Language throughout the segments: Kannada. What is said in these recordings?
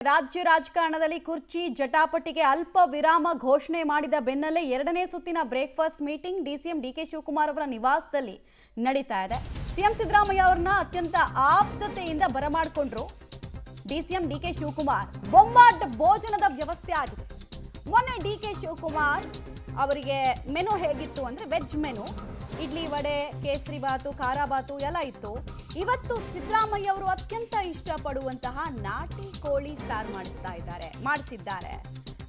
ರಾಜ್ಯ ರಾಜಕಾರಣದಲ್ಲಿ ಕುರ್ಚಿ ಜಟಾಪಟಿಗೆ ಅಲ್ಪ ವಿರಾಮ ಘೋಷಣೆ ಮಾಡಿದ ಬೆನ್ನಲ್ಲೇ ಎರಡನೇ ಸುತ್ತಿನ breakfast meeting DCM DK Shivakumar ಅವರ ನಿವಾಸದಲ್ಲಿ ನಡೀತಾ ಇದೆ. ಸಿಎಂ ಸಿದ್ದರಾಮಯ್ಯ ಅವರನ್ನ ಅತ್ಯಂತ ಆಪ್ತತೆಯಿಂದ ಬರಮಾಡಿಕೊಂಡ್ರು ಡಿಸಿಎಂ ಡಿಕೆ ಶಿವಕುಮಾರ್. ಬೊಂಬಾಟ್ ಭೋಜನದ ವ್ಯವಸ್ಥೆ ಆಗಿದೆ. ಮೊನ್ನೆ ಡಿಕೆ ಶಿವಕುಮಾರ್ ಅವರಿಗೆ ಮೆನು ಹೇಗಿತ್ತು ಅಂದ್ರೆ ವೆಜ್ ಮೆನು, ಇಡ್ಲಿ ವಡೆ, ಕೇಸರಿ ಬಾತು, ಖಾರ ಬಾತು ಎಲ್ಲ ಇತ್ತು. ಇವತ್ತು ಸಿದ್ದರಾಮಯ್ಯ ಅವರು ಅತ್ಯಂತ ಇಷ್ಟಪಡುವಂತಹ ನಾಟಿ ಕೋಳಿ ಸಾರು ಮಾಡಿಸಿದ್ದಾರೆ.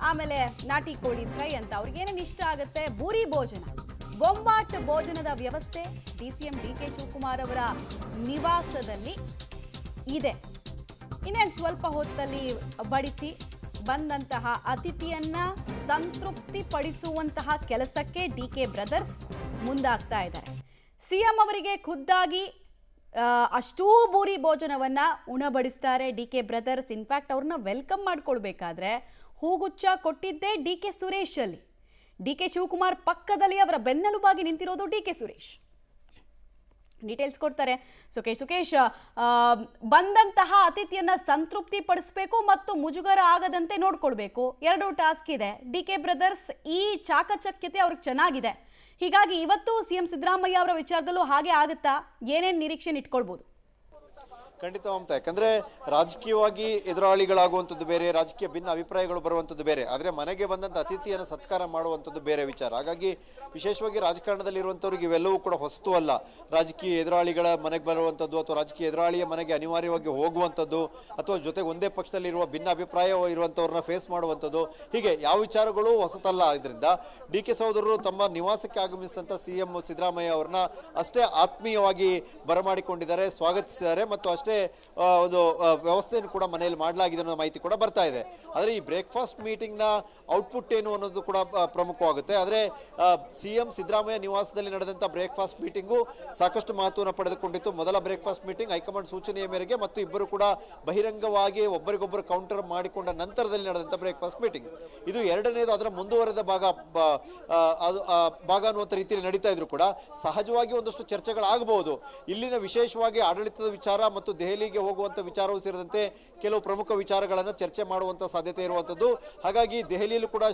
ಆಮೇಲೆ ನಾಟಿ ಕೋಳಿ ಫ್ರೈ ಅಂತ ಅವ್ರಿಗೆ ಏನೇನು ಇಷ್ಟ ಆಗುತ್ತೆ, ಬೂರಿ ಭೋಜನ, ಬೊಂಬಾಟ್ ಭೋಜನದ ವ್ಯವಸ್ಥೆ ಡಿಸಿಎಂ ಡಿಕೆ ಶಿವಕುಮಾರ್ ಅವರ ನಿವಾಸದಲ್ಲಿ ಇದೆ. ಇನ್ನೇನು ಸ್ವಲ್ಪ ಹೊತ್ತಲ್ಲಿ ಬಡಿಸಿ ಬಂದಂತಹ ಅತಿಥಿಯನ್ನ ಸಂತೃಪ್ತಿ ಪಡಿಸುವಂತಹ ಕೆಲಸಕ್ಕೆ ಡಿಕೆ ಬ್ರದರ್ಸ್ ಮುಂದಾಗ್ತಾ ಇದ್ದಾರೆ. ಸಿಎಂ ಅವರಿಗೆ ಖುದ್ದಾಗಿ ಅಷ್ಟೂ ಬೂರಿ ಭೋಜನವನ್ನ ಉಣಬಡಿಸ್ತಾರೆ ಡಿಕೆ ಬ್ರದರ್ಸ್. ಇನ್ಫ್ಯಾಕ್ಟ್ ಅವ್ರನ್ನ ವೆಲ್ಕಮ್ ಮಾಡ್ಕೊಳ್ಬೇಕಾದ್ರೆ ಹೂಗುಚ್ಚ ಕೊಟ್ಟಿದ್ದೇ ಡಿಕೆ ಸುರೇಶ್ ಅಲ್ಲಿ. ಡಿಕೆ ಶಿವಕುಮಾರ್ ಪಕ್ಕದಲ್ಲಿ ಅವರ ಬೆನ್ನೆಲುಬಾಗಿ ನಿಂತಿರೋದು ಡಿಕೆ ಸುರೇಶ್. ಡೀಟೇಲ್ಸ್ ಕೊಡ್ತಾರೆ ಸುಕೇಶ್. ಬಂದಂತಹ ಅತಿಥಿಯನ್ನ ಸಂತೃಪ್ತಿ ಪಡಿಸಬೇಕು ಮತ್ತು ಮುಜುಗರ ಆಗದಂತೆ ನೋಡ್ಕೊಳ್ಬೇಕು. ಎರಡು ಟಾಸ್ಕ್ ಇದೆ. ಡಿಕೆ ಬ್ರದರ್ಸ್ ಈ ಚಾಕಚಕ್ಯತೆ ಅವ್ರಿಗೆ ಚೆನ್ನಾಗಿದೆ. ಹೀಗಾಗಿ ಇವತ್ತು ಸಿಎಂ ಸಿದ್ದರಾಮಯ್ಯ ಅವರ ವಿಚಾರದಲ್ಲೂ ಹಾಗೆ ಆಗುತ್ತಾ, ಏನೇನು ನಿರೀಕ್ಷೆ ಇಟ್ಕೊಳ್ಬಹುದು? ಖಂಡಿತ ಮಮತಾ, ಯಾಕಂದ್ರೆ ರಾಜಕೀಯವಾಗಿ ಎದುರಾಳಿಗಳಾಗುವಂಥದ್ದು ಬೇರೆ, ರಾಜಕೀಯ ಭಿನ್ನ ಅಭಿಪ್ರಾಯಗಳು ಬರುವಂಥದ್ದು ಬೇರೆ, ಆದರೆ ಮನೆಗೆ ಬಂದಂಥ ಅತಿಥಿಯನ್ನು ಸತ್ಕಾರ ಮಾಡುವಂಥದ್ದು ಬೇರೆ ವಿಚಾರ. ಹಾಗಾಗಿ ವಿಶೇಷವಾಗಿ ರಾಜಕಾರಣದಲ್ಲಿ ಇರುವಂಥವ್ರಿಗೆ ಇವೆಲ್ಲವೂ ಕೂಡ ಹೊಸತು ಅಲ್ಲ. ರಾಜಕೀಯ ಎದುರಾಳಿಗಳ ಮನೆಗೆ ಬರುವಂಥದ್ದು ಅಥವಾ ರಾಜಕೀಯ ಎದುರಾಳಿಯ ಮನೆಗೆ ಅನಿವಾರ್ಯವಾಗಿ ಹೋಗುವಂಥದ್ದು ಅಥವಾ ಜೊತೆಗೆ ಒಂದೇ ಪಕ್ಷದಲ್ಲಿರುವ ಭಿನ್ನ ಅಭಿಪ್ರಾಯ ಇರುವಂಥವ್ರನ್ನ ಫೇಸ್ ಮಾಡುವಂಥದ್ದು, ಹೀಗೆ ಯಾವ ವಿಚಾರಗಳು ಹೊಸತಲ್ಲ. ಇದರಿಂದ ಡಿ ಕೆ ಸಹೋದರರು ತಮ್ಮ ನಿವಾಸಕ್ಕೆ ಆಗಮಿಸಿದಂಥ ಸಿಎಂ ಸಿದ್ದರಾಮಯ್ಯ ಅವ್ರನ್ನ ಅಷ್ಟೇ ಆತ್ಮೀಯವಾಗಿ ಬರಮಾಡಿಕೊಂಡಿದ್ದಾರೆ, ಸ್ವಾಗತಿಸಿದ್ದಾರೆ ಮತ್ತು ಅಷ್ಟೇ ಒಂದು ವ್ಯವಸ್ಥೆಯನ್ನು ಕೂಡ ಮನೆಯಲ್ಲಿ ಮಾಡಲಾಗಿದೆ ಅನ್ನೋ ಮಾಹಿತಿ ಕೂಡ ಬರ್ತಾ ಇದೆ. ಆದರೆ ಈ ಬ್ರೇಕ್ಫಾಸ್ಟ್ ಮೀಟಿಂಗ್ ನ ಔಟ್ಪುಟ್ ಏನು ಅನ್ನೋದು ಕೂಡ ಪ್ರಮುಖವಾಗುತ್ತೆ. ಆದರೆ ಸಿಎಂ ಸಿದ್ದರಾಮಯ್ಯ ನಿವಾಸದಲ್ಲಿ ನಡೆದಂತ ಬ್ರೇಕ್ಫಾಸ್ಟ್ ಮೀಟಿಂಗು ಸಾಕಷ್ಟು ಮಹತ್ವವನ್ನು ಪಡೆದುಕೊಂಡಿತ್ತು. ಮೊದಲ ಬ್ರೇಕ್ಫಾಸ್ಟ್ ಮೀಟಿಂಗ್ ಹೈಕಮಾಂಡ್ ಸೂಚನೆಯ ಮೇರೆಗೆ ಮತ್ತು ಇಬ್ಬರು ಕೂಡ ಬಹಿರಂಗವಾಗಿ ಒಬ್ಬರಿಗೊಬ್ಬರು ಕೌಂಟರ್ ಮಾಡಿಕೊಂಡ ನಂತರದಲ್ಲಿ ನಡೆದಂತ ಬ್ರೇಕ್ಫಾಸ್ಟ್ ಮೀಟಿಂಗ್. ಇದು ಎರಡನೇದು, ಅದರ ಮುಂದುವರೆದ ಭಾಗ ಅನ್ನುವಂಥ ರೀತಿಯಲ್ಲಿ ನಡೀತಾ ಇದ್ರು ಕೂಡ ಸಹಜವಾಗಿ ಒಂದಷ್ಟು ಚರ್ಚೆಗಳಾಗಬಹುದು. ಇಲ್ಲಿನ ವಿಶೇಷವಾಗಿ ಆಡಳಿತದ ವಿಚಾರ ಮತ್ತು ದೆಹಲಿಗೆ ಹೋಗುವಂತ ವಿಚಾರವೂ ಸೇರಿದಂತೆ ಕೆಲವು ಪ್ರಮುಖ ವಿಚಾರಗಳನ್ನು ಚರ್ಚೆ ಮಾಡುವಂತ ಸಾಧ್ಯತೆ ಇರುವಂತದ್ದು. ಹಾಗಾಗಿ ದೆಹಲಿಯಲ್ಲೂ ಕೂಡ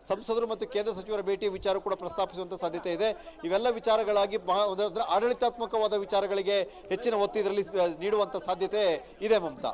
ಸಂಸದರು ಮತ್ತು ಕೇಂದ್ರ ಸಚಿವರ ಭೇಟಿಯ ವಿಚಾರ ಕೂಡ ಪ್ರಸ್ತಾಪಿಸುವಂತ ಸಾಧ್ಯತೆ ಇದೆ. ಇವೆಲ್ಲ ವಿಚಾರಗಳಾಗಿ ಆಡಳಿತಾತ್ಮಕವಾದ ವಿಚಾರಗಳಿಗೆ ಹೆಚ್ಚಿನ ಒತ್ತು ಇದರಲ್ಲಿ ನೀಡುವಂತ ಸಾಧ್ಯತೆ ಇದೆ ಮಮತಾ.